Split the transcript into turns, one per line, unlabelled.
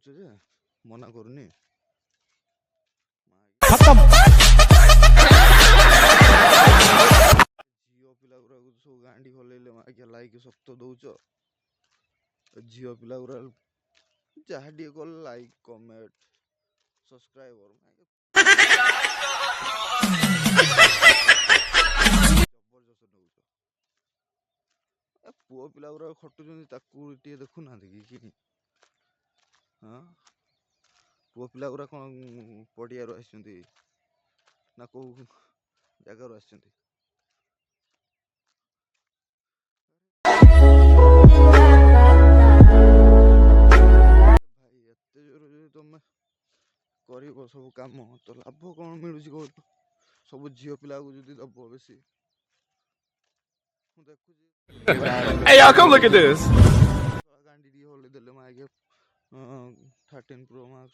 ଦଉଛ ଯେ ମନା କରୁନି। ଝିଅ ପିଲା ଗୁଡାକୁ ସବୁ ଗାଣ୍ଡି ହଲେଇଲେ ଆଜ୍ଞା ଲାଇକ୍ ଶକ୍ତ ଦଉଛ। ଝିଅ ପିଲା ଗୁଡା ଯାହା ଟିକେ କଲେ ଲାଇକ୍ କମେଣ୍ଟ ସବସ୍କ୍ରାଇବର ଜବରଦସ୍ତ ନଉଛ। ପୁଅ ପିଲା ଗୁଡା ଖଟୁଛନ୍ତି ତାକୁ ଟିକେ ଦେଖୁନାହାନ୍ତି କି? ହଁ ପୁଅ ପିଲା ଗୁଡା କଣ ପଡିଆରୁ ଆସିଛନ୍ତି ନା କୋଉ ଜାଗାରୁ ଆସିଛନ୍ତି? ଭାଇ ଏତେ ଜୋର ଯଦି ତମେ କରିବ ସବୁ କାମ ତ ଲାଭ କଣ ମିଳୁଛି କହୁଛ? ସବୁ ଝିଅ ପିଲାକୁ ଯଦି ଦବ ବେଶୀ ମୁଁ ଦେଖୁଛି।
Hey y'all, come look at this.
ଗାଣ୍ଡି ଟିକେ ହଲେଇ ଦେଲେ ମା ଆଜ୍ଞା 13 Pro Max